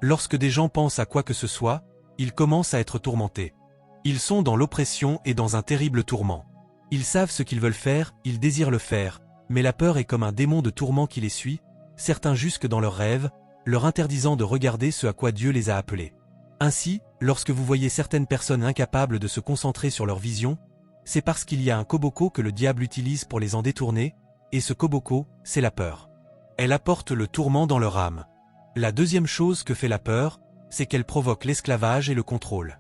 Lorsque des gens pensent à quoi que ce soit, ils commencent à être tourmentés. Ils sont dans l'oppression et dans un terrible tourment. Ils savent ce qu'ils veulent faire, ils désirent le faire, mais la peur est comme un démon de tourment qui les suit, certains jusque dans leurs rêves, leur interdisant de regarder ce à quoi Dieu les a appelés. Ainsi, lorsque vous voyez certaines personnes incapables de se concentrer sur leur vision, c'est parce qu'il y a un koboko que le diable utilise pour les en détourner, et ce koboko, c'est la peur. Elle apporte le tourment dans leur âme. La deuxième chose que fait la peur, c'est qu'elle provoque l'esclavage et le contrôle.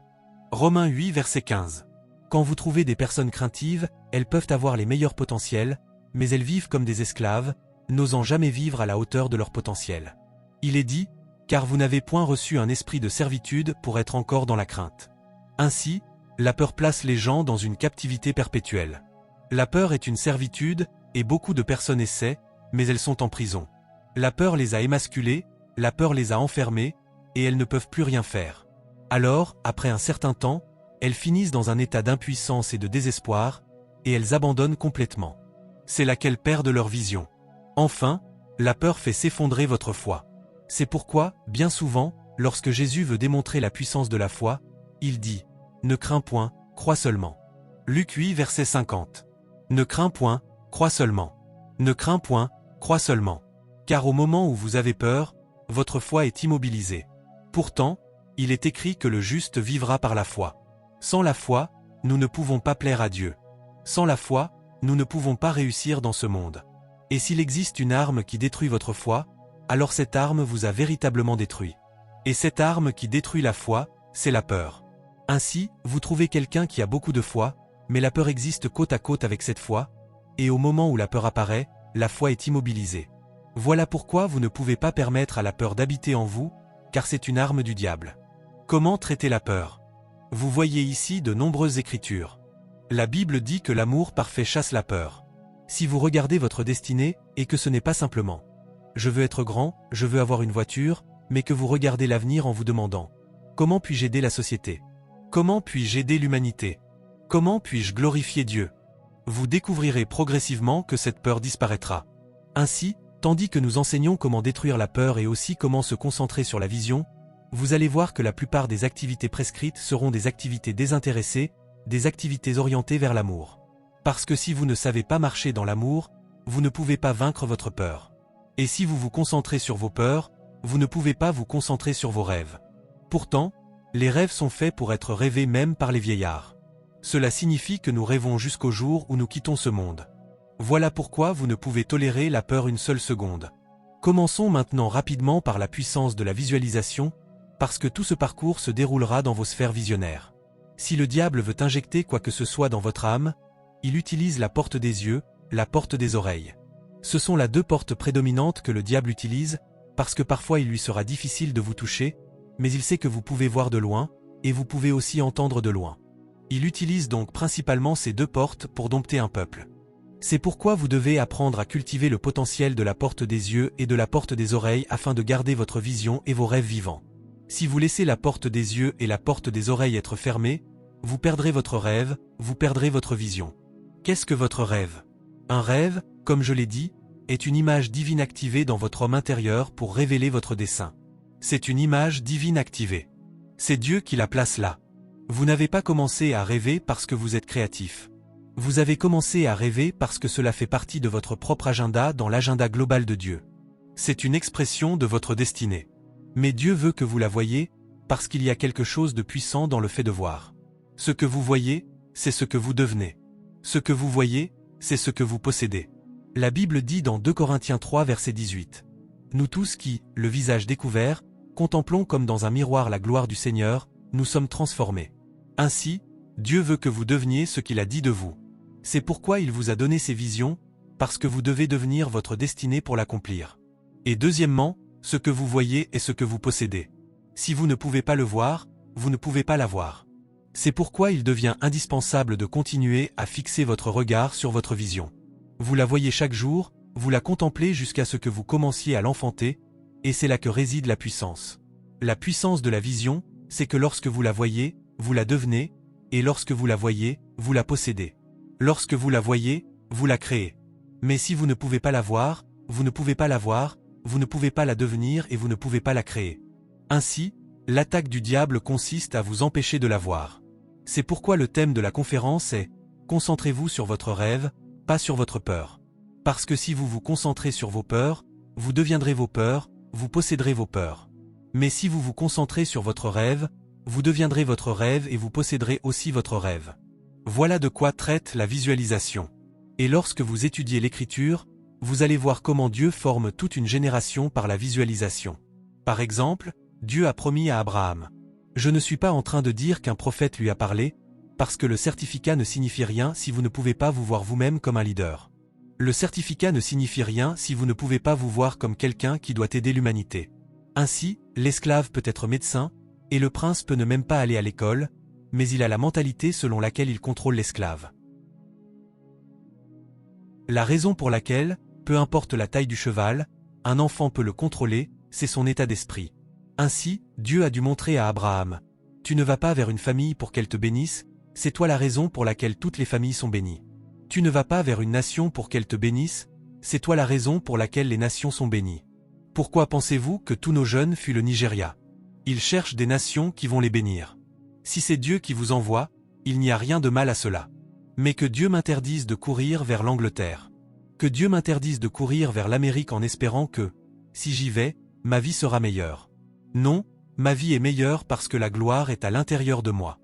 Romains 8 verset 15. Quand vous trouvez des personnes craintives, elles peuvent avoir les meilleurs potentiels, mais elles vivent comme des esclaves, n'osant jamais vivre à la hauteur de leur potentiel. Il est dit, car vous n'avez point reçu un esprit de servitude pour être encore dans la crainte. Ainsi, la peur place les gens dans une captivité perpétuelle. La peur est une servitude, et beaucoup de personnes essaient, mais elles sont en prison. La peur les a émasculées, la peur les a enfermées, et elles ne peuvent plus rien faire. Alors, après un certain temps, elles finissent dans un état d'impuissance et de désespoir, et elles abandonnent complètement. C'est là qu'elles perdent leur vision. Enfin, la peur fait s'effondrer votre foi. C'est pourquoi, bien souvent, lorsque Jésus veut démontrer la puissance de la foi, il dit « Ne crains point, crois seulement ». Luc 8 verset 50. Ne crains point, crois seulement. Ne crains point, crois seulement. Car au moment où vous avez peur, votre foi est immobilisée. Pourtant, il est écrit que le juste vivra par la foi. Sans la foi, nous ne pouvons pas plaire à Dieu. Sans la foi, nous ne pouvons pas réussir dans ce monde. Et s'il existe une arme qui détruit votre foi, alors cette arme vous a véritablement détruit. Et cette arme qui détruit la foi, c'est la peur. Ainsi, vous trouvez quelqu'un qui a beaucoup de foi, mais la peur existe côte à côte avec cette foi, et au moment où la peur apparaît, la foi est immobilisée. Voilà pourquoi vous ne pouvez pas permettre à la peur d'habiter en vous, car c'est une arme du diable. Comment traiter la peur? Vous voyez ici de nombreuses écritures. La Bible dit que l'amour parfait chasse la peur. Si vous regardez votre destinée, et que ce n'est pas simplement « je veux être grand, je veux avoir une voiture », mais que vous regardez l'avenir en vous demandant « comment puis-je aider la société? Comment puis-je aider l'humanité? Comment puis-je glorifier Dieu ?» Vous découvrirez progressivement que cette peur disparaîtra. Ainsi, tandis que nous enseignons comment détruire la peur et aussi comment se concentrer sur la vision, vous allez voir que la plupart des activités prescrites seront des activités désintéressées, des activités orientées vers l'amour. Parce que si vous ne savez pas marcher dans l'amour, vous ne pouvez pas vaincre votre peur. Et si vous vous concentrez sur vos peurs, vous ne pouvez pas vous concentrer sur vos rêves. Pourtant, les rêves sont faits pour être rêvés même par les vieillards. Cela signifie que nous rêvons jusqu'au jour où nous quittons ce monde. Voilà pourquoi vous ne pouvez tolérer la peur une seule seconde. Commençons maintenant rapidement par la puissance de la visualisation, parce que tout ce parcours se déroulera dans vos sphères visionnaires. Si le diable veut injecter quoi que ce soit dans votre âme, il utilise la porte des yeux, la porte des oreilles. Ce sont les deux portes prédominantes que le diable utilise, parce que parfois il lui sera difficile de vous toucher, mais il sait que vous pouvez voir de loin, et vous pouvez aussi entendre de loin. Il utilise donc principalement ces deux portes pour dompter un peuple. C'est pourquoi vous devez apprendre à cultiver le potentiel de la porte des yeux et de la porte des oreilles afin de garder votre vision et vos rêves vivants. Si vous laissez la porte des yeux et la porte des oreilles être fermées, vous perdrez votre rêve, vous perdrez votre vision. Qu'est-ce que votre rêve? Un rêve, comme je l'ai dit, est une image divine activée dans votre homme intérieur pour révéler votre dessein. C'est une image divine activée. C'est Dieu qui la place là. Vous n'avez pas commencé à rêver parce que vous êtes créatif. Vous avez commencé à rêver parce que cela fait partie de votre propre agenda dans l'agenda global de Dieu. C'est une expression de votre destinée. Mais Dieu veut que vous la voyiez, parce qu'il y a quelque chose de puissant dans le fait de voir. Ce que vous voyez, c'est ce que vous devenez. Ce que vous voyez, c'est ce que vous possédez. La Bible dit dans 2 Corinthiens 3 verset 18. Nous tous qui, le visage découvert, contemplons comme dans un miroir la gloire du Seigneur, nous sommes transformés. Ainsi, Dieu veut que vous deveniez ce qu'il a dit de vous. C'est pourquoi il vous a donné ces visions, parce que vous devez devenir votre destinée pour l'accomplir. Et deuxièmement, ce que vous voyez est ce que vous possédez. Si vous ne pouvez pas le voir, vous ne pouvez pas l'avoir. C'est pourquoi il devient indispensable de continuer à fixer votre regard sur votre vision. Vous la voyez chaque jour, vous la contemplez jusqu'à ce que vous commenciez à l'enfanter, et c'est là que réside la puissance. La puissance de la vision, c'est que lorsque vous la voyez, vous la devenez, et lorsque vous la voyez, vous la possédez. Lorsque vous la voyez, vous la créez. Mais si vous ne pouvez pas la voir, vous ne pouvez pas la voir, vous ne pouvez pas la devenir et vous ne pouvez pas la créer. Ainsi, l'attaque du diable consiste à vous empêcher de la voir. C'est pourquoi le thème de la conférence est « Concentrez-vous sur votre rêve, pas sur votre peur ». Parce que si vous vous concentrez sur vos peurs, vous deviendrez vos peurs, vous posséderez vos peurs. Mais si vous vous concentrez sur votre rêve, vous deviendrez votre rêve et vous posséderez aussi votre rêve. Voilà de quoi traite la visualisation. Et lorsque vous étudiez l'écriture, vous allez voir comment Dieu forme toute une génération par la visualisation. Par exemple, Dieu a promis à Abraham. Je ne suis pas en train de dire qu'un prophète lui a parlé, parce que le certificat ne signifie rien si vous ne pouvez pas vous voir vous-même comme un leader. Le certificat ne signifie rien si vous ne pouvez pas vous voir comme quelqu'un qui doit aider l'humanité. Ainsi, l'esclave peut être médecin, et le prince peut ne même pas aller à l'école, mais il a la mentalité selon laquelle il contrôle l'esclave. La raison pour laquelle, peu importe la taille du cheval, un enfant peut le contrôler, c'est son état d'esprit. Ainsi, Dieu a dû montrer à Abraham, « Tu ne vas pas vers une famille pour qu'elle te bénisse, c'est toi la raison pour laquelle toutes les familles sont bénies. Tu ne vas pas vers une nation pour qu'elle te bénisse, c'est toi la raison pour laquelle les nations sont bénies. Pourquoi pensez-vous que tous nos jeunes fuient le Nigeria? Ils cherchent des nations qui vont les bénir. Si c'est Dieu qui vous envoie, il n'y a rien de mal à cela. Mais que Dieu m'interdise de courir vers l'Angleterre. Que Dieu m'interdise de courir vers l'Amérique en espérant que, si j'y vais, ma vie sera meilleure. Non, ma vie est meilleure parce que la gloire est à l'intérieur de moi.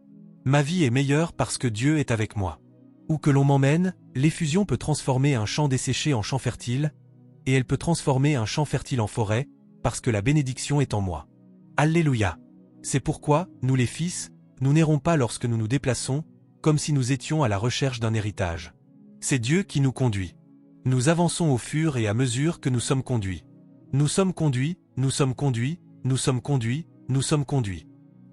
Ma vie est meilleure parce que Dieu est avec moi. Où que l'on m'emmène, l'effusion peut transformer un champ desséché en champ fertile, et elle peut transformer un champ fertile en forêt, parce que la bénédiction est en moi. Alléluia! C'est pourquoi, nous les fils, nous n'errons pas lorsque nous nous déplaçons, comme si nous étions à la recherche d'un héritage. C'est Dieu qui nous conduit. Nous avançons au fur et à mesure que nous sommes conduits. Nous sommes conduits, nous sommes conduits, nous sommes conduits, nous sommes conduits.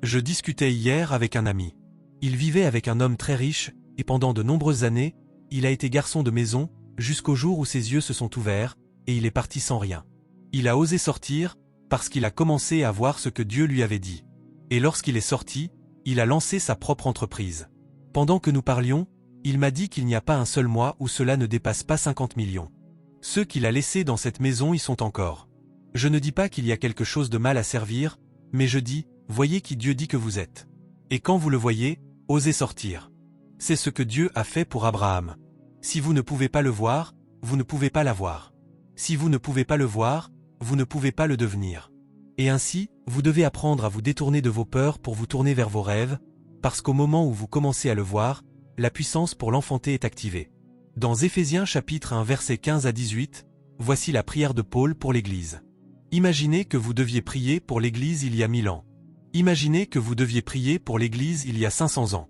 Je discutais hier avec un ami. Il vivait avec un homme très riche, et pendant de nombreuses années, il a été garçon de maison, jusqu'au jour où ses yeux se sont ouverts, et il est parti sans rien. Il a osé sortir, parce qu'il a commencé à voir ce que Dieu lui avait dit. Et lorsqu'il est sorti, il a lancé sa propre entreprise. Pendant que nous parlions, il m'a dit qu'il n'y a pas un seul mois où cela ne dépasse pas 50 millions. Ceux qu'il a laissés dans cette maison y sont encore. Je ne dis pas qu'il y a quelque chose de mal à servir, mais je dis, voyez qui Dieu dit que vous êtes. Et quand vous le voyez, osez sortir. C'est ce que Dieu a fait pour Abraham. Si vous ne pouvez pas le voir, vous ne pouvez pas l'avoir. Si vous ne pouvez pas le voir, vous ne pouvez pas le devenir. Et ainsi, vous devez apprendre à vous détourner de vos peurs pour vous tourner vers vos rêves, parce qu'au moment où vous commencez à le voir, la puissance pour l'enfanter est activée. Dans Éphésiens chapitre 1 versets 15 à 18, voici la prière de Paul pour l'Église. Imaginez que vous deviez prier pour l'Église il y a 1000 ans. Imaginez que vous deviez prier pour l'Église il y a 500 ans.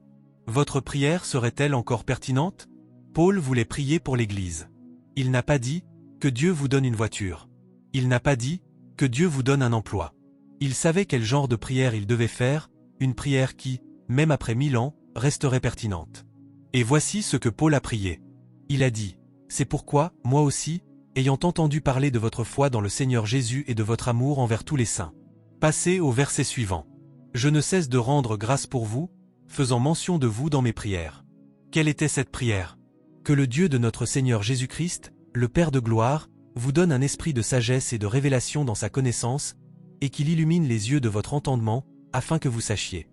Votre prière serait-elle encore pertinente? Paul voulait prier pour l'Église. Il n'a pas dit que Dieu vous donne une voiture. Il n'a pas dit que Dieu vous donne un emploi. Il savait quel genre de prière il devait faire, une prière qui, même après 1000 ans, resterait pertinente. Et voici ce que Paul a prié. Il a dit, « C'est pourquoi, moi aussi, ayant entendu parler de votre foi dans le Seigneur Jésus et de votre amour envers tous les saints. » Passez au verset suivant. « Je ne cesse de rendre grâce pour vous, faisant mention de vous dans mes prières. » Quelle était cette prière? Que le Dieu de notre Seigneur Jésus-Christ, le Père de gloire, vous donne un esprit de sagesse et de révélation dans sa connaissance, et qu'il illumine les yeux de votre entendement, afin que vous sachiez.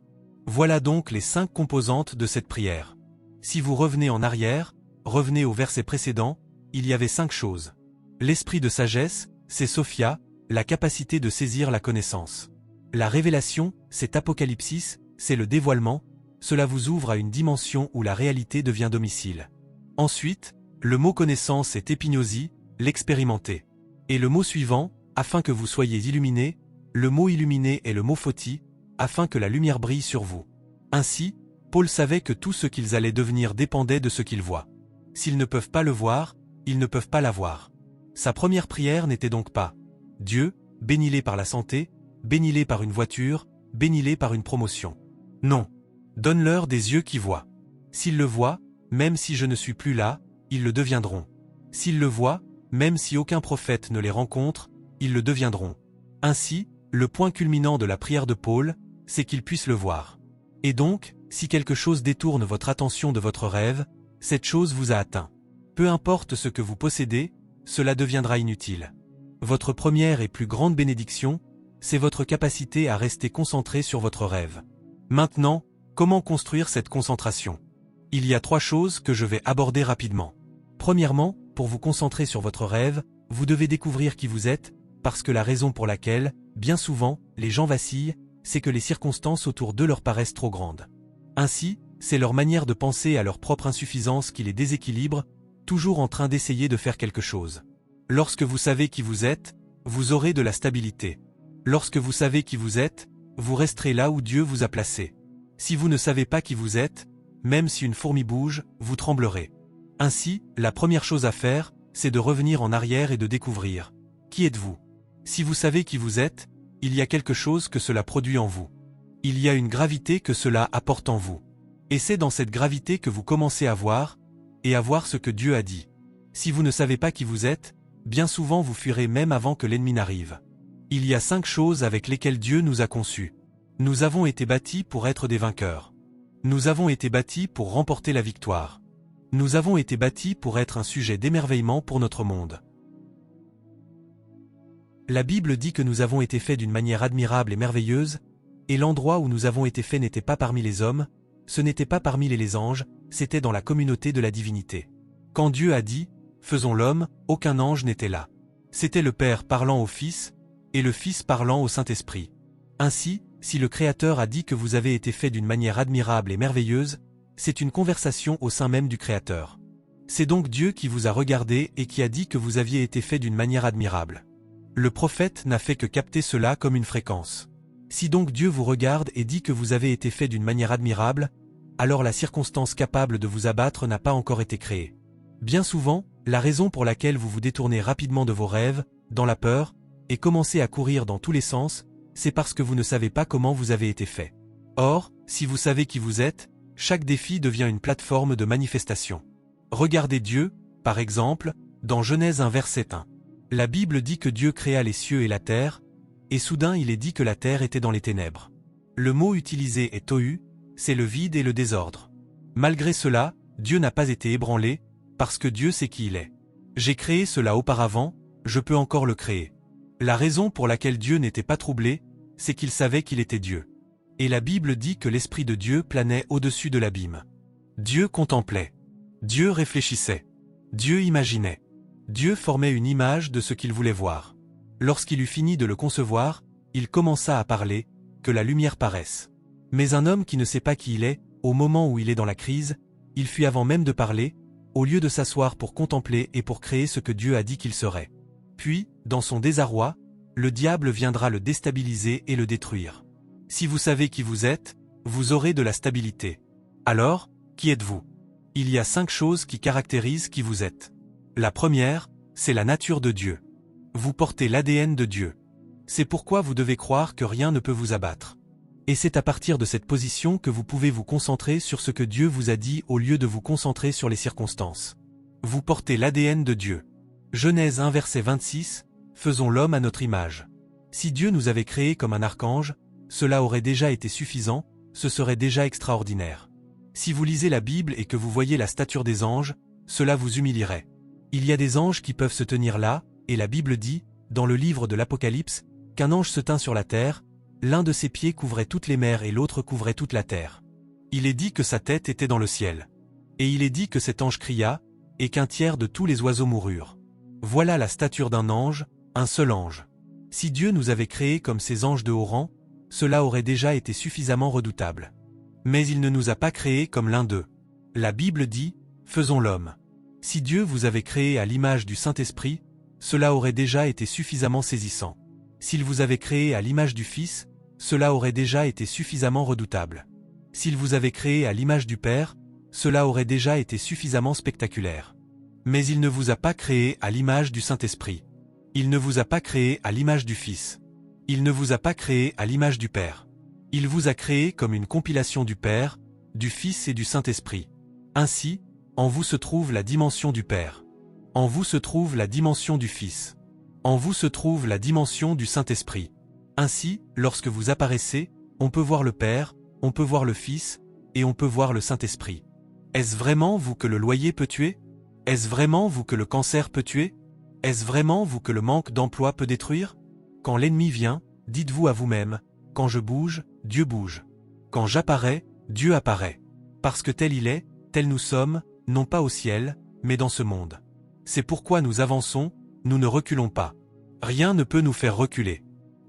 Voilà donc les 5 composantes de cette prière. Si vous revenez en arrière, revenez au verset précédent, il y avait 5 choses. L'esprit de sagesse, c'est Sophia, la capacité de saisir la connaissance. La révélation, c'est Apocalypsis, c'est le dévoilement, cela vous ouvre à une dimension où la réalité devient domicile. Ensuite, le mot connaissance est épignosie, l'expérimenter. Et le mot suivant, afin que vous soyez illuminés, le mot illuminé est le mot photi, afin que la lumière brille sur vous. Ainsi, Paul savait que tout ce qu'ils allaient devenir dépendait de ce qu'ils voient. S'ils ne peuvent pas le voir, ils ne peuvent pas l'avoir. Sa première prière n'était donc pas « Dieu, bénis-les par la santé, bénis-les par une voiture, bénis-les par une promotion. » Non. Donne-leur des yeux qui voient. S'ils le voient, même si je ne suis plus là, ils le deviendront. S'ils le voient, même si aucun prophète ne les rencontre, ils le deviendront. Ainsi, le point culminant de la prière de Paul, c'est qu'ils puissent le voir. Et donc, si quelque chose détourne votre attention de votre rêve, cette chose vous a atteint. Peu importe ce que vous possédez, cela deviendra inutile. Votre première et plus grande bénédiction, c'est votre capacité à rester concentré sur votre rêve. Maintenant, comment construire cette concentration? Il y a 3 choses que je vais aborder rapidement. Premièrement, pour vous concentrer sur votre rêve, vous devez découvrir qui vous êtes, parce que la raison pour laquelle, bien souvent, les gens vacillent, c'est que les circonstances autour d'eux leur paraissent trop grandes. Ainsi, c'est leur manière de penser à leur propre insuffisance qui les déséquilibre, toujours en train d'essayer de faire quelque chose. Lorsque vous savez qui vous êtes, vous aurez de la stabilité. Lorsque vous savez qui vous êtes, vous resterez là où Dieu vous a placé. Si vous ne savez pas qui vous êtes, même si une fourmi bouge, vous tremblerez. Ainsi, la première chose à faire, c'est de revenir en arrière et de découvrir. Qui êtes-vous? Si vous savez qui vous êtes, il y a quelque chose que cela produit en vous. Il y a une gravité que cela apporte en vous. Et c'est dans cette gravité que vous commencez à voir, et à voir ce que Dieu a dit. Si vous ne savez pas qui vous êtes, bien souvent vous fuirez même avant que l'ennemi n'arrive. Il y a 5 choses avec lesquelles Dieu nous a conçus. Nous avons été bâtis pour être des vainqueurs. Nous avons été bâtis pour remporter la victoire. Nous avons été bâtis pour être un sujet d'émerveillement pour notre monde. La Bible dit que nous avons été faits d'une manière admirable et merveilleuse, et l'endroit où nous avons été faits n'était pas parmi les hommes, ce n'était pas parmi les anges, c'était dans la communauté de la divinité. Quand Dieu a dit « Faisons l'homme », aucun ange n'était là. C'était le Père parlant au Fils, et le Fils parlant au Saint-Esprit. Ainsi, si le Créateur a dit que vous avez été faits d'une manière admirable et merveilleuse, c'est une conversation au sein même du Créateur. C'est donc Dieu qui vous a regardé et qui a dit que vous aviez été faits d'une manière admirable. Le prophète n'a fait que capter cela comme une fréquence. Si donc Dieu vous regarde et dit que vous avez été faits d'une manière admirable, alors la circonstance capable de vous abattre n'a pas encore été créée. Bien souvent, la raison pour laquelle vous vous détournez rapidement de vos rêves, dans la peur, et commencez à courir dans tous les sens, c'est parce que vous ne savez pas comment vous avez été fait. Or, si vous savez qui vous êtes, chaque défi devient une plateforme de manifestation. Regardez Dieu, par exemple, dans Genèse 1 verset 1. La Bible dit que Dieu créa les cieux et la terre, et soudain il est dit que la terre était dans les ténèbres. Le mot utilisé est tohu, c'est le vide et le désordre. Malgré cela, Dieu n'a pas été ébranlé, parce que Dieu sait qui il est. J'ai créé cela auparavant, je peux encore le créer. La raison pour laquelle Dieu n'était pas troublé, c'est qu'il savait qu'il était Dieu. Et la Bible dit que l'Esprit de Dieu planait au-dessus de l'abîme. Dieu contemplait. Dieu réfléchissait. Dieu imaginait. Dieu formait une image de ce qu'il voulait voir. Lorsqu'il eut fini de le concevoir, il commença à parler, que la lumière paraisse. Mais un homme qui ne sait pas qui il est, au moment où il est dans la crise, il fuit avant même de parler, au lieu de s'asseoir pour contempler et pour créer ce que Dieu a dit qu'il serait. Puis, dans son désarroi, le diable viendra le déstabiliser et le détruire. Si vous savez qui vous êtes, vous aurez de la stabilité. Alors, qui êtes-vous? Il y a 5 choses qui caractérisent qui vous êtes. La première, c'est la nature de Dieu. Vous portez l'ADN de Dieu. C'est pourquoi vous devez croire que rien ne peut vous abattre. Et c'est à partir de cette position que vous pouvez vous concentrer sur ce que Dieu vous a dit au lieu de vous concentrer sur les circonstances. Vous portez l'ADN de Dieu. Genèse 1 verset 26, faisons l'homme à notre image. Si Dieu nous avait créés comme un archange, cela aurait déjà été suffisant, ce serait déjà extraordinaire. Si vous lisez la Bible et que vous voyez la stature des anges, cela vous humilierait. Il y a des anges qui peuvent se tenir là, et la Bible dit, dans le livre de l'Apocalypse, qu'un ange se tint sur la terre, l'un de ses pieds couvrait toutes les mers et l'autre couvrait toute la terre. Il est dit que sa tête était dans le ciel. Et il est dit que cet ange cria, et qu'un tiers de tous les oiseaux moururent. Voilà la stature d'un ange, un seul ange. Si Dieu nous avait créés comme ces anges de haut rang, cela aurait déjà été suffisamment redoutable. Mais il ne nous a pas créés comme l'un d'eux. La Bible dit, faisons l'homme. Si Dieu vous avait créé à l'image du Saint-Esprit, cela aurait déjà été suffisamment saisissant. S'il vous avait créé à l'image du Fils, cela aurait déjà été suffisamment redoutable. S'il vous avait créé à l'image du Père, cela aurait déjà été suffisamment spectaculaire. Mais il ne vous a pas créé à l'image du Saint-Esprit. Il ne vous a pas créé à l'image du Fils. Il ne vous a pas créé à l'image du Père. Il vous a créé comme une compilation du Père, du Fils et du Saint-Esprit. Ainsi, en vous se trouve la dimension du Père. En vous se trouve la dimension du Fils. En vous se trouve la dimension du Saint-Esprit. Ainsi, lorsque vous apparaissez, on peut voir le Père, on peut voir le Fils, et on peut voir le Saint-Esprit. Est-ce vraiment vous que le loyer peut tuer? Est-ce vraiment vous que le cancer peut tuer? Est-ce vraiment vous que le manque d'emploi peut détruire? Quand l'ennemi vient, dites-vous à vous-même, quand je bouge, Dieu bouge. Quand j'apparais, Dieu apparaît. Parce que tel il est, tel nous sommes, non pas au ciel, mais dans ce monde. C'est pourquoi nous avançons, nous ne reculons pas. Rien ne peut nous faire reculer.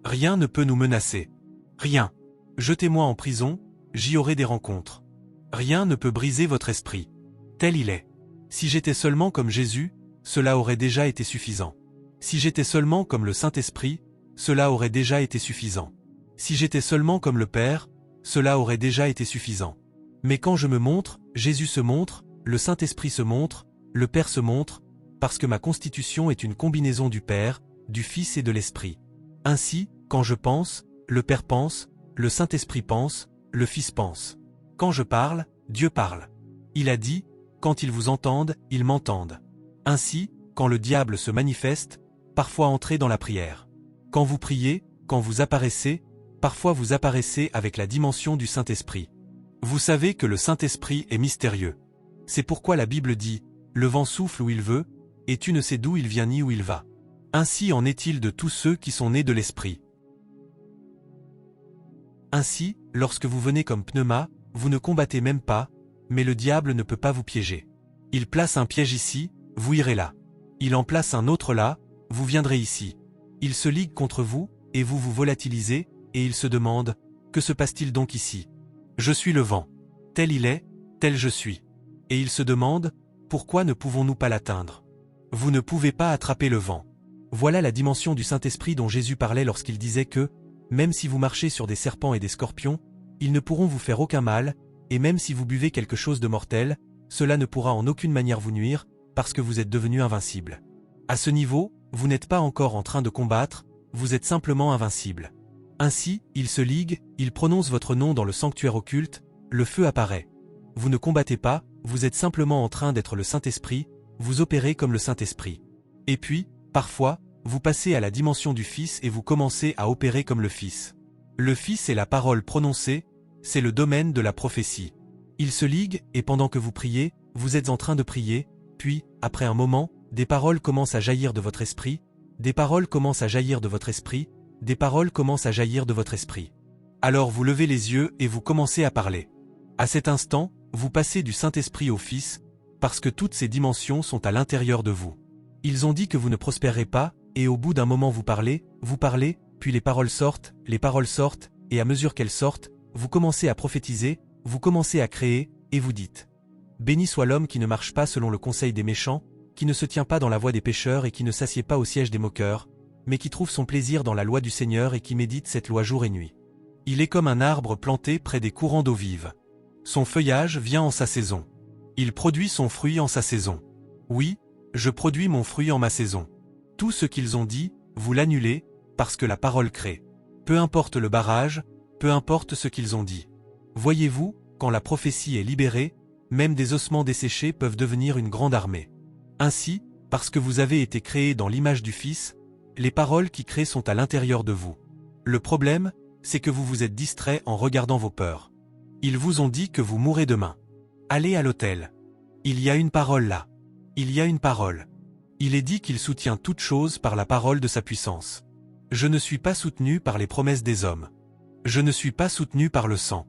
Rien ne peut nous menacer. Rien. Jetez-moi en prison, j'y aurai des rencontres. Rien ne peut briser votre esprit. Tel il est. Si j'étais seulement comme Jésus, cela aurait déjà été suffisant. Si j'étais seulement comme le Saint-Esprit, cela aurait déjà été suffisant. Si j'étais seulement comme le Père, cela aurait déjà été suffisant. Mais quand je me montre, Jésus se montre, le Saint-Esprit se montre, le Père se montre, parce que ma constitution est une combinaison du Père, du Fils et de l'Esprit. Ainsi, quand je pense, le Père pense, le Saint-Esprit pense, le Fils pense. Quand je parle, Dieu parle. Il a dit, quand ils vous entendent, ils m'entendent. Ainsi, quand le diable se manifeste, parfois entrez dans la prière. Quand vous priez, quand vous apparaissez, parfois vous apparaissez avec la dimension du Saint-Esprit. Vous savez que le Saint-Esprit est mystérieux. C'est pourquoi la Bible dit, le vent souffle où il veut, et tu ne sais d'où il vient ni où il va. Ainsi en est-il de tous ceux qui sont nés de l'Esprit. Ainsi, lorsque vous venez comme pneuma, vous ne combattez même pas, mais le diable ne peut pas vous piéger. Il place un piège ici, vous irez là. Il en place un autre là, vous viendrez ici. Il se ligue contre vous, et vous vous volatilisez, et il se demande, que se passe-t-il donc ici? Je suis le vent. Tel il est, tel je suis. Et il se demande, pourquoi ne pouvons-nous pas l'atteindre? Vous ne pouvez pas attraper le vent. Voilà la dimension du Saint-Esprit dont Jésus parlait lorsqu'il disait que, même si vous marchez sur des serpents et des scorpions, ils ne pourront vous faire aucun mal, et même si vous buvez quelque chose de mortel, cela ne pourra en aucune manière vous nuire, parce que vous êtes devenu invincible. À ce niveau, vous n'êtes pas encore en train de combattre, vous êtes simplement invincible. Ainsi, il se ligue, il prononce votre nom dans le sanctuaire occulte, le feu apparaît. Vous ne combattez pas, vous êtes simplement en train d'être le Saint-Esprit, vous opérez comme le Saint-Esprit. Et puis, parfois, vous passez à la dimension du Fils et vous commencez à opérer comme le Fils. Le Fils est la parole prononcée, c'est le domaine de la prophétie. Il se ligue, et pendant que vous priez, vous êtes en train de prier, puis, après un moment, des paroles commencent à jaillir de votre esprit, des paroles commencent à jaillir de votre esprit, des paroles commencent à jaillir de votre esprit. Alors vous levez les yeux et vous commencez à parler. À cet instant, vous passez du Saint-Esprit au Fils, parce que toutes ces dimensions sont à l'intérieur de vous. Ils ont dit que vous ne prospérerez pas, et au bout d'un moment vous parlez, puis les paroles sortent, et à mesure qu'elles sortent, vous commencez à prophétiser, vous commencez à créer, et vous dites. Béni soit l'homme qui ne marche pas selon le conseil des méchants, qui ne se tient pas dans la voie des pécheurs et qui ne s'assied pas au siège des moqueurs, mais qui trouve son plaisir dans la loi du Seigneur et qui médite cette loi jour et nuit. Il est comme un arbre planté près des courants d'eau vive. Son feuillage vient en sa saison. Il produit son fruit en sa saison. Oui, je produis mon fruit en ma saison. Tout ce qu'ils ont dit, vous l'annulez, parce que la parole crée. Peu importe le barrage, peu importe ce qu'ils ont dit. Voyez-vous, quand la prophétie est libérée, même des ossements desséchés peuvent devenir une grande armée. Ainsi, parce que vous avez été créés dans l'image du Fils, les paroles qui créent sont à l'intérieur de vous. Le problème, c'est que vous vous êtes distrait en regardant vos peurs. Ils vous ont dit que vous mourrez demain. Allez à l'autel. Il y a une parole là. Il y a une parole. Il est dit qu'il soutient toute chose par la parole de sa puissance. Je ne suis pas soutenu par les promesses des hommes. Je ne suis pas soutenu par le sang.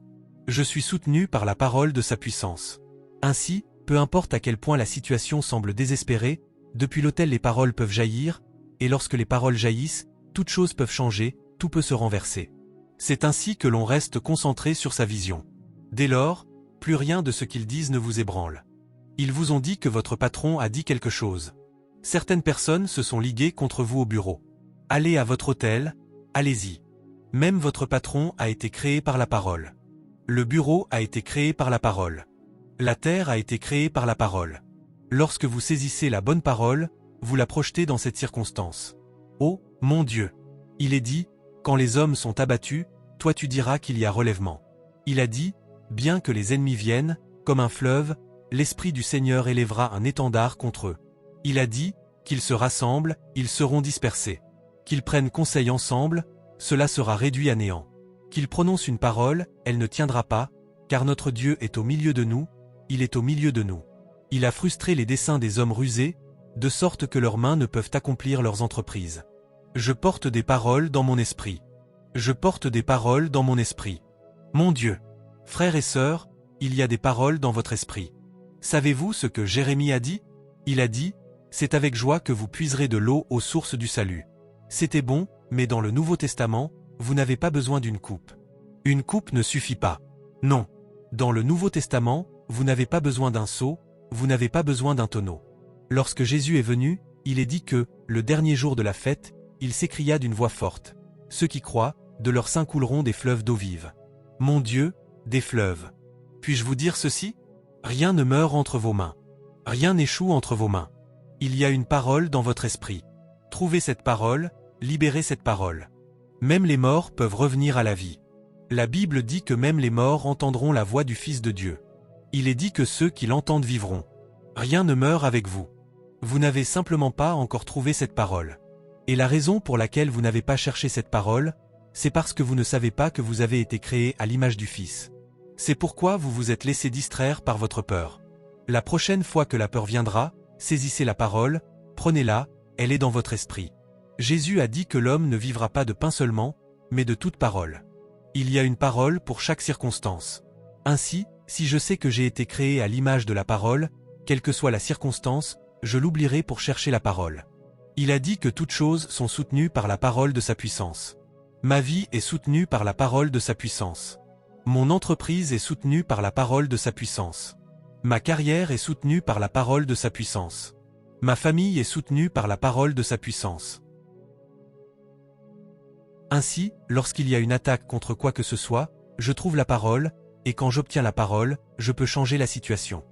Je suis soutenu par la parole de sa puissance. Ainsi, peu importe à quel point la situation semble désespérée, depuis l'autel les paroles peuvent jaillir, et lorsque les paroles jaillissent, toutes choses peuvent changer, tout peut se renverser. C'est ainsi que l'on reste concentré sur sa vision. Dès lors, plus rien de ce qu'ils disent ne vous ébranle. Ils vous ont dit que votre patron a dit quelque chose. Certaines personnes se sont liguées contre vous au bureau. Allez à votre hôtel, allez-y. Même votre patron a été créé par la parole. Le bureau a été créé par la parole. La terre a été créée par la parole. Lorsque vous saisissez la bonne parole, vous la projetez dans cette circonstance. Oh, mon Dieu! Il est dit, quand les hommes sont abattus, toi tu diras qu'il y a relèvement. Il a dit, bien que les ennemis viennent, comme un fleuve, l'Esprit du Seigneur élèvera un étendard contre eux. Il a dit, qu'ils se rassemblent, ils seront dispersés. Qu'ils prennent conseil ensemble, cela sera réduit à néant. Qu'ils prononcent une parole, elle ne tiendra pas, car notre Dieu est au milieu de nous, il est au milieu de nous. Il a frustré les desseins des hommes rusés, de sorte que leurs mains ne peuvent accomplir leurs entreprises. Je porte des paroles dans mon esprit. Je porte des paroles dans mon esprit. Mon Dieu! Frères et sœurs, il y a des paroles dans votre esprit. Savez-vous ce que Jérémie a dit? Il a dit, « C'est avec joie que vous puiserez de l'eau aux sources du salut. » C'était bon, mais dans le Nouveau Testament, vous n'avez pas besoin d'une coupe. Une coupe ne suffit pas. Non. Dans le Nouveau Testament, vous n'avez pas besoin d'un seau, vous n'avez pas besoin d'un tonneau. Lorsque Jésus est venu, il est dit que, le dernier jour de la fête, il s'écria d'une voix forte. Ceux qui croient, de leur sein couleront des fleuves d'eau vive. Mon Dieu, des fleuves. Puis-je vous dire ceci? Rien ne meurt entre vos mains. Rien n'échoue entre vos mains. Il y a une parole dans votre esprit. Trouvez cette parole, libérez cette parole. Même les morts peuvent revenir à la vie. La Bible dit que même les morts entendront la voix du Fils de Dieu. Il est dit que ceux qui l'entendent vivront. Rien ne meurt avec vous. Vous n'avez simplement pas encore trouvé cette parole. Et la raison pour laquelle vous n'avez pas cherché cette parole, c'est parce que vous ne savez pas que vous avez été créé à l'image du Fils. C'est pourquoi vous vous êtes laissé distraire par votre peur. La prochaine fois que la peur viendra, saisissez la parole, prenez-la, elle est dans votre esprit. Jésus a dit que l'homme ne vivra pas de pain seulement, mais de toute parole. Il y a une parole pour chaque circonstance. Ainsi, si je sais que j'ai été créé à l'image de la parole, quelle que soit la circonstance, je l'oublierai pour chercher la parole. Il a dit que toutes choses sont soutenues par la parole de sa puissance. Ma vie est soutenue par la parole de sa puissance. Mon entreprise est soutenue par la parole de sa puissance. Ma carrière est soutenue par la parole de sa puissance. Ma famille est soutenue par la parole de sa puissance. Ainsi, lorsqu'il y a une attaque contre quoi que ce soit, je trouve la parole, et quand j'obtiens la parole, je peux changer la situation.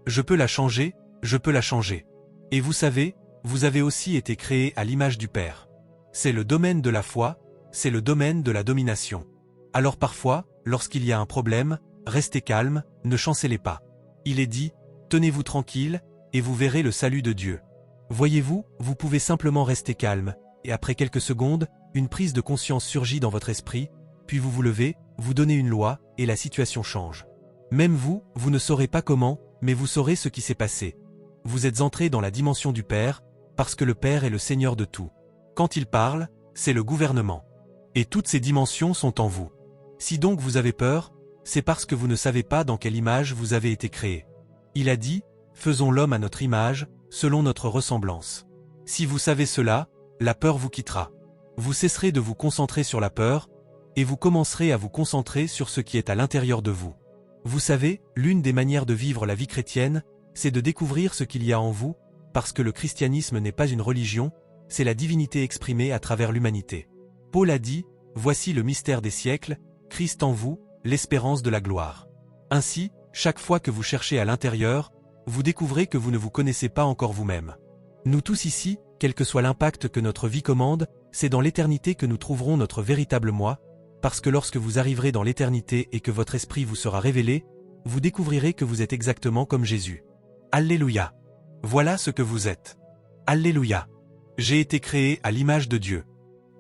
Je peux la changer, je peux la changer. Et vous savez, vous avez aussi été créé à l'image du Père. C'est le domaine de la foi, c'est le domaine de la domination. Alors parfois, lorsqu'il y a un problème, restez calme, ne chancellez pas. Il est dit, tenez-vous tranquille, et vous verrez le salut de Dieu. Voyez-vous, vous pouvez simplement rester calme, et après quelques secondes, une prise de conscience surgit dans votre esprit, puis vous vous levez, vous donnez une loi, et la situation change. Même vous, vous ne saurez pas comment, mais vous saurez ce qui s'est passé. Vous êtes entré dans la dimension du Père, parce que le Père est le Seigneur de tout. Quand il parle, c'est le gouvernement. Et toutes ces dimensions sont en vous. Si donc vous avez peur, c'est parce que vous ne savez pas dans quelle image vous avez été créé. Il a dit, faisons l'homme à notre image, selon notre ressemblance. Si vous savez cela, la peur vous quittera. Vous cesserez de vous concentrer sur la peur, et vous commencerez à vous concentrer sur ce qui est à l'intérieur de vous. Vous savez, l'une des manières de vivre la vie chrétienne, c'est de découvrir ce qu'il y a en vous, parce que le christianisme n'est pas une religion, c'est la divinité exprimée à travers l'humanité. Paul a dit, voici le mystère des siècles, Christ en vous, l'espérance de la gloire. Ainsi, chaque fois que vous cherchez à l'intérieur, vous découvrez que vous ne vous connaissez pas encore vous-même. Nous tous ici, quel que soit l'impact que notre vie commande, c'est dans l'éternité que nous trouverons notre véritable moi, parce que lorsque vous arriverez dans l'éternité et que votre esprit vous sera révélé, vous découvrirez que vous êtes exactement comme Jésus. Alléluia! Voilà ce que vous êtes. Alléluia! J'ai été créé à l'image de Dieu.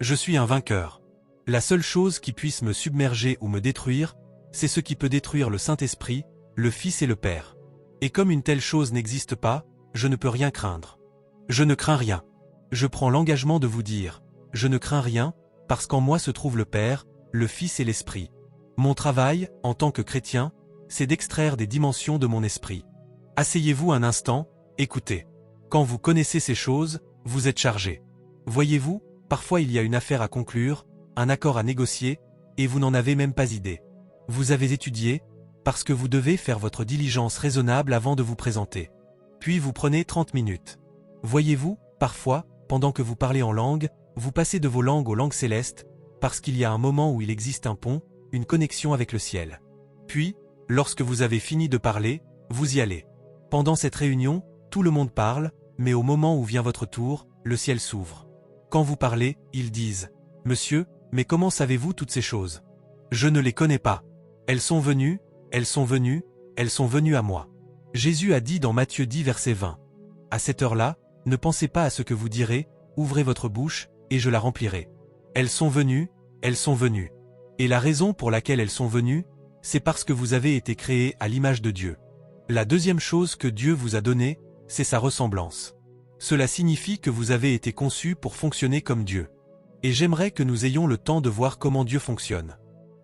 Je suis un vainqueur. La seule chose qui puisse me submerger ou me détruire, c'est ce qui peut détruire le Saint-Esprit, le Fils et le Père. Et comme une telle chose n'existe pas, je ne peux rien craindre. Je ne crains rien. Je prends l'engagement de vous dire, je ne crains rien, parce qu'en moi se trouve le Père, le Fils et l'Esprit. Mon travail, en tant que chrétien, c'est d'extraire des dimensions de mon esprit. Asseyez-vous un instant, écoutez. Quand vous connaissez ces choses, vous êtes chargé. Voyez-vous, parfois il y a une affaire à conclure, un accord à négocier, et vous n'en avez même pas idée. Vous avez étudié, parce que vous devez faire votre diligence raisonnable avant de vous présenter. Puis vous prenez 30 minutes. Voyez-vous, parfois, pendant que vous parlez en langue, vous passez de vos langues aux langues célestes, parce qu'il y a un moment où il existe un pont, une connexion avec le ciel. Puis, lorsque vous avez fini de parler, vous y allez. Pendant cette réunion, tout le monde parle, mais au moment où vient votre tour, le ciel s'ouvre. Quand vous parlez, ils disent « Monsieur, mais comment savez-vous toutes ces choses? Je ne les connais pas. Elles sont venues, elles sont venues, elles sont venues à moi. » Jésus a dit dans Matthieu 10 verset 20. À cette heure-là, ne pensez pas à ce que vous direz, ouvrez votre bouche, et je la remplirai. Elles sont venues, elles sont venues. Et la raison pour laquelle elles sont venues, c'est parce que vous avez été créés à l'image de Dieu. La deuxième chose que Dieu vous a donnée, c'est sa ressemblance. Cela signifie que vous avez été conçus pour fonctionner comme Dieu. Et j'aimerais que nous ayons le temps de voir comment Dieu fonctionne.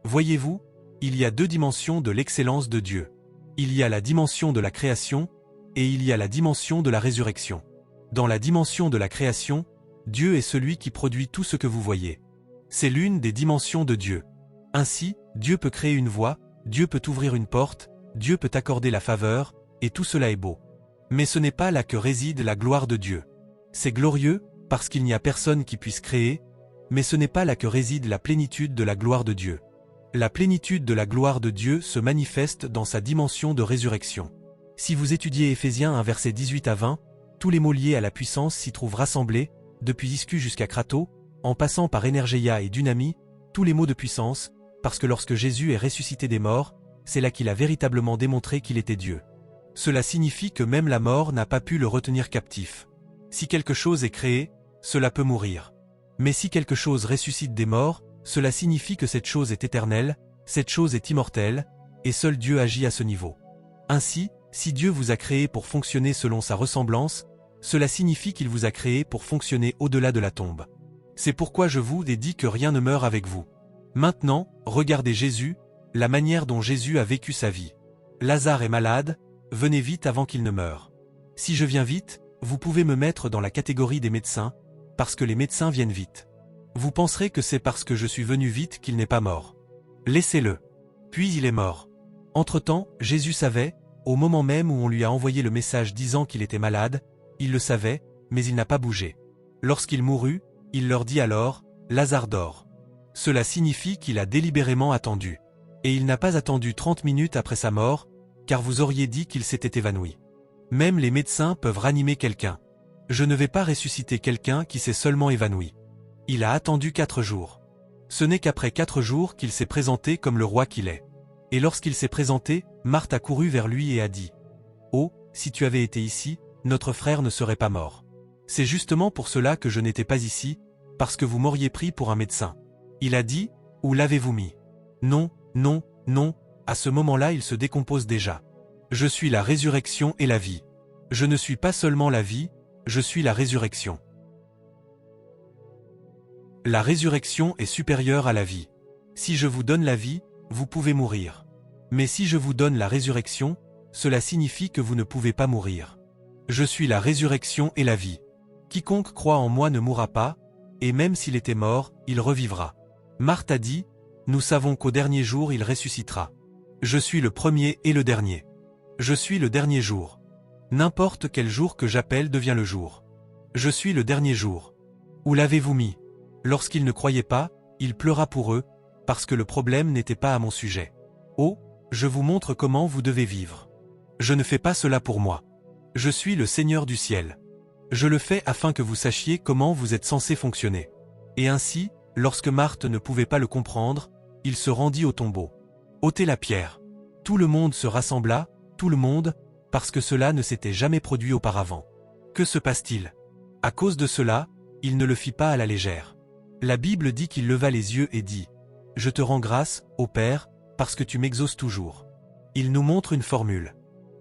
Voyez-vous, il y a deux dimensions de l'excellence de Dieu. Il y a la dimension de la création, et il y a la dimension de la résurrection. Dans la dimension de la création, Dieu est celui qui produit tout ce que vous voyez. C'est l'une des dimensions de Dieu. Ainsi, Dieu peut créer une voie, Dieu peut ouvrir une porte, Dieu peut accorder la faveur, et tout cela est beau. Mais ce n'est pas là que réside la gloire de Dieu. C'est glorieux, parce qu'il n'y a personne qui puisse créer, mais ce n'est pas là que réside la plénitude de la gloire de Dieu. La plénitude de la gloire de Dieu se manifeste dans sa dimension de résurrection. Si vous étudiez Éphésiens 1 versets 18 à 20, tous les mots liés à la puissance s'y trouvent rassemblés, depuis Iscu jusqu'à Kratos, en passant par Energeia et Dynamie, tous les mots de puissance, parce que lorsque Jésus est ressuscité des morts, c'est là qu'il a véritablement démontré qu'il était Dieu. Cela signifie que même la mort n'a pas pu le retenir captif. Si quelque chose est créé, cela peut mourir. Mais si quelque chose ressuscite des morts, cela signifie que cette chose est éternelle, cette chose est immortelle, et seul Dieu agit à ce niveau. Ainsi, si Dieu vous a créé pour fonctionner selon sa ressemblance, cela signifie qu'il vous a créé pour fonctionner au-delà de la tombe. C'est pourquoi je vous ai dit que rien ne meurt avec vous. Maintenant, regardez Jésus, la manière dont Jésus a vécu sa vie. Lazare est malade, venez vite avant qu'il ne meure. Si je viens vite, vous pouvez me mettre dans la catégorie des médecins, parce que les médecins viennent vite. Vous penserez que c'est parce que je suis venu vite qu'il n'est pas mort. Laissez-le. Puis il est mort. Entre-temps, Jésus savait, au moment même où on lui a envoyé le message disant qu'il était malade, il le savait, mais il n'a pas bougé. Lorsqu'il mourut, il leur dit alors, « Lazare dort ». Cela signifie qu'il a délibérément attendu. Et il n'a pas attendu 30 minutes après sa mort, car vous auriez dit qu'il s'était évanoui. Même les médecins peuvent ranimer quelqu'un. Je ne vais pas ressusciter quelqu'un qui s'est seulement évanoui. Il a attendu 4 jours. Ce n'est qu'après 4 jours qu'il s'est présenté comme le roi qu'il est. Et lorsqu'il s'est présenté, Marthe a couru vers lui et a dit « Oh, si tu avais été ici, notre frère ne serait pas mort. C'est justement pour cela que je n'étais pas ici, parce que vous m'auriez pris pour un médecin. » Il a dit « Où l'avez-vous mis ?»« Non, non, non, à ce moment-là il se décompose déjà. Je suis la résurrection et la vie. Je ne suis pas seulement la vie, je suis la résurrection. » La résurrection est supérieure à la vie. Si je vous donne la vie, vous pouvez mourir. Mais si je vous donne la résurrection, cela signifie que vous ne pouvez pas mourir. Je suis la résurrection et la vie. Quiconque croit en moi ne mourra pas, et même s'il était mort, il revivra. Marthe a dit, nous savons qu'au dernier jour il ressuscitera. Je suis le premier et le dernier. Je suis le dernier jour. N'importe quel jour que j'appelle devient le jour. Je suis le dernier jour. Où l'avez-vous mis ? Lorsqu'il ne croyait pas, il pleura pour eux, parce que le problème n'était pas à mon sujet. Oh, je vous montre comment vous devez vivre. Je ne fais pas cela pour moi. Je suis le Seigneur du ciel. Je le fais afin que vous sachiez comment vous êtes censé fonctionner. Et ainsi, lorsque Marthe ne pouvait pas le comprendre, il se rendit au tombeau. Ôtez la pierre. Tout le monde se rassembla, tout le monde, parce que cela ne s'était jamais produit auparavant. Que se passe-t-il ? À cause de cela, il ne le fit pas à la légère. La Bible dit qu'il leva les yeux et dit « Je te rends grâce, ô Père, parce que tu m'exauces toujours. » Il nous montre une formule.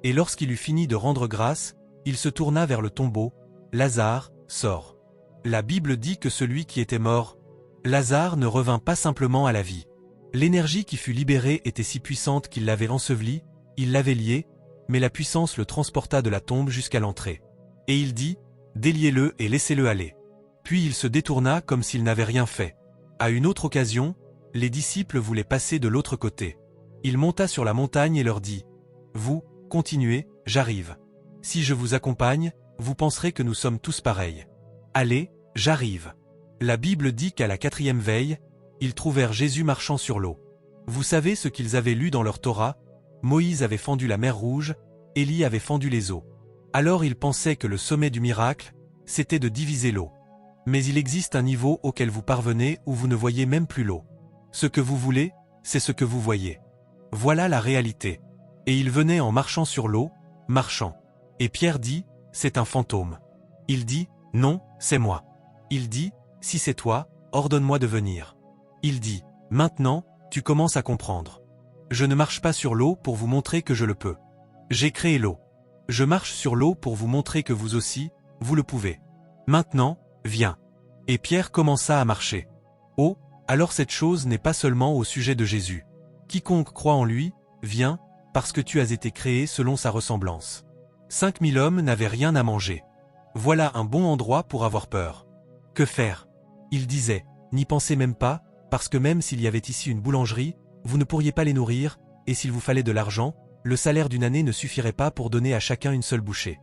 Et lorsqu'il eut fini de rendre grâce, il se tourna vers le tombeau. Lazare, sort. La Bible dit que celui qui était mort, Lazare, ne revint pas simplement à la vie. L'énergie qui fut libérée était si puissante qu'il l'avait enseveli, il l'avait lié, mais la puissance le transporta de la tombe jusqu'à l'entrée. Et il dit « Déliez-le et laissez-le aller. » Puis il se détourna comme s'il n'avait rien fait. À une autre occasion, les disciples voulaient passer de l'autre côté. Il monta sur la montagne et leur dit « Vous, continuez, j'arrive. Si je vous accompagne, vous penserez que nous sommes tous pareils. Allez, j'arrive. » La Bible dit qu'à la 4e veille, ils trouvèrent Jésus marchant sur l'eau. Vous savez ce qu'ils avaient lu dans leur Torah, Moïse avait fendu la mer Rouge, Élie avait fendu les eaux. Alors ils pensaient que le sommet du miracle, c'était de diviser l'eau. Mais il existe un niveau auquel vous parvenez où vous ne voyez même plus l'eau. Ce que vous voulez, c'est ce que vous voyez. Voilà la réalité. Et il venait en marchant sur l'eau, marchant. Et Pierre dit, c'est un fantôme. Il dit, non, c'est moi. Il dit, si c'est toi, ordonne-moi de venir. Il dit, maintenant, tu commences à comprendre. Je ne marche pas sur l'eau pour vous montrer que je le peux. J'ai créé l'eau. Je marche sur l'eau pour vous montrer que vous aussi, vous le pouvez. Maintenant, viens. Et Pierre commença à marcher. Oh, alors cette chose n'est pas seulement au sujet de Jésus. Quiconque croit en lui, vient, parce que tu as été créé selon sa ressemblance. 5000 hommes n'avaient rien à manger. Voilà un bon endroit pour avoir peur. Que faire? Il disait, n'y pensez même pas, parce que même s'il y avait ici une boulangerie, vous ne pourriez pas les nourrir, et s'il vous fallait de l'argent, le salaire d'une année ne suffirait pas pour donner à chacun une seule bouchée.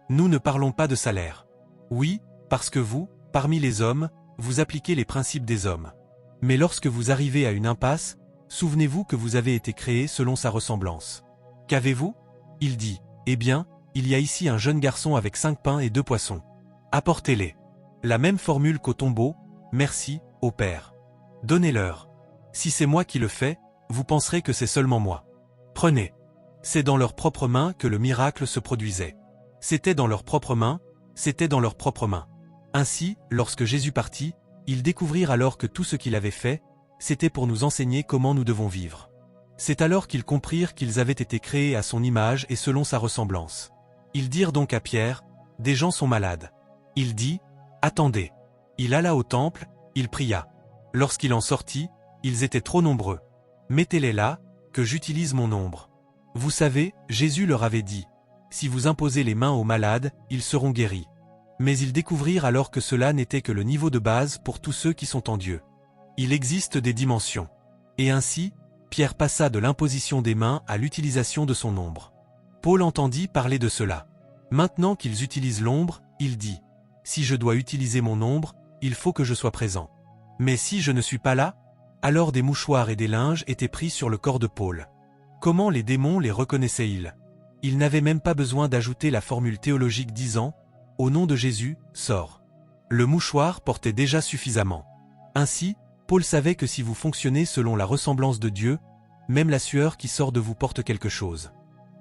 Nous ne parlons pas de salaire. Oui, parce que vous, parmi les hommes, vous appliquez les principes des hommes. Mais lorsque vous arrivez à une impasse, souvenez-vous que vous avez été créé selon sa ressemblance. Qu'avez-vous? Il dit, eh bien, il y a ici un jeune garçon avec 5 pains et 2 poissons. Apportez-les. La même formule qu'au tombeau, merci, ô Père. Donnez-leur. Si c'est moi qui le fais, vous penserez que c'est seulement moi. Prenez. C'est dans leurs propres mains que le miracle se produisait. C'était dans leurs propres mains, c'était dans leurs propres mains. Ainsi, lorsque Jésus partit, ils découvrirent alors que tout ce qu'il avait fait, c'était pour nous enseigner comment nous devons vivre. C'est alors qu'ils comprirent qu'ils avaient été créés à son image et selon sa ressemblance. Ils dirent donc à Pierre, « Des gens sont malades. » Il dit, « Attendez. » Il alla au temple, il pria. Lorsqu'il en sortit, ils étaient trop nombreux. « Mettez-les là, que j'utilise mon nombre. » Vous savez, Jésus leur avait dit, « Si vous imposez les mains aux malades, ils seront guéris. » Mais ils découvrirent alors que cela n'était que le niveau de base pour tous ceux qui sont en Dieu. Il existe des dimensions. Et ainsi, Pierre passa de l'imposition des mains à l'utilisation de son ombre. Paul entendit parler de cela. Maintenant qu'ils utilisent l'ombre, il dit, « Si je dois utiliser mon ombre, il faut que je sois présent. Mais si je ne suis pas là, alors des mouchoirs et des linges étaient pris sur le corps de Paul. Comment les démons les reconnaissaient-ils? Ils n'avaient même pas besoin d'ajouter la formule théologique disant, « Au nom de Jésus, sors ». Le mouchoir portait déjà suffisamment. Ainsi, Paul savait que si vous fonctionnez selon la ressemblance de Dieu, même la sueur qui sort de vous porte quelque chose.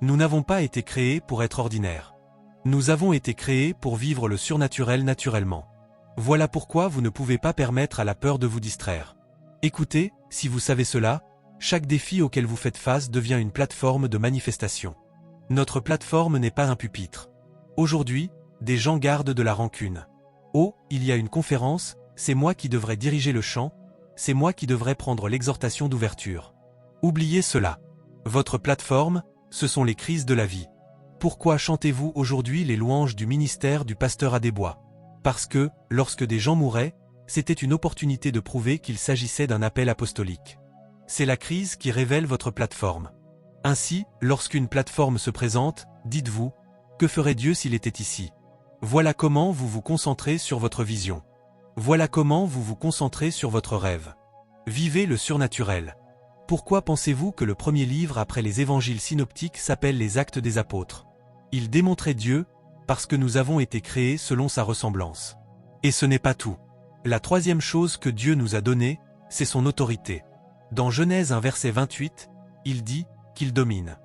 Nous n'avons pas été créés pour être ordinaires. Nous avons été créés pour vivre le surnaturel naturellement. Voilà pourquoi vous ne pouvez pas permettre à la peur de vous distraire. Écoutez, si vous savez cela, chaque défi auquel vous faites face devient une plateforme de manifestation. Notre plateforme n'est pas un pupitre. Aujourd'hui, des gens gardent de la rancune. Oh, il y a une conférence, c'est moi qui devrais diriger le chant, c'est moi qui devrais prendre l'exhortation d'ouverture. Oubliez cela. Votre plateforme, ce sont les crises de la vie. Pourquoi chantez-vous aujourd'hui les louanges du ministère du pasteur Adébois? Parce que, lorsque des gens mouraient, c'était une opportunité de prouver qu'il s'agissait d'un appel apostolique. C'est la crise qui révèle votre plateforme. Ainsi, lorsqu'une plateforme se présente, dites-vous, que ferait Dieu s'il était ici? Voilà comment vous vous concentrez sur votre vision. Voilà comment vous vous concentrez sur votre rêve. Vivez le surnaturel. Pourquoi pensez-vous que le premier livre après les évangiles synoptiques s'appelle les Actes des Apôtres? Il démontrait Dieu, parce que nous avons été créés selon sa ressemblance. Et ce n'est pas tout. La troisième chose que Dieu nous a donnée, c'est son autorité. Dans Genèse 1 verset 28, il dit qu'il domine.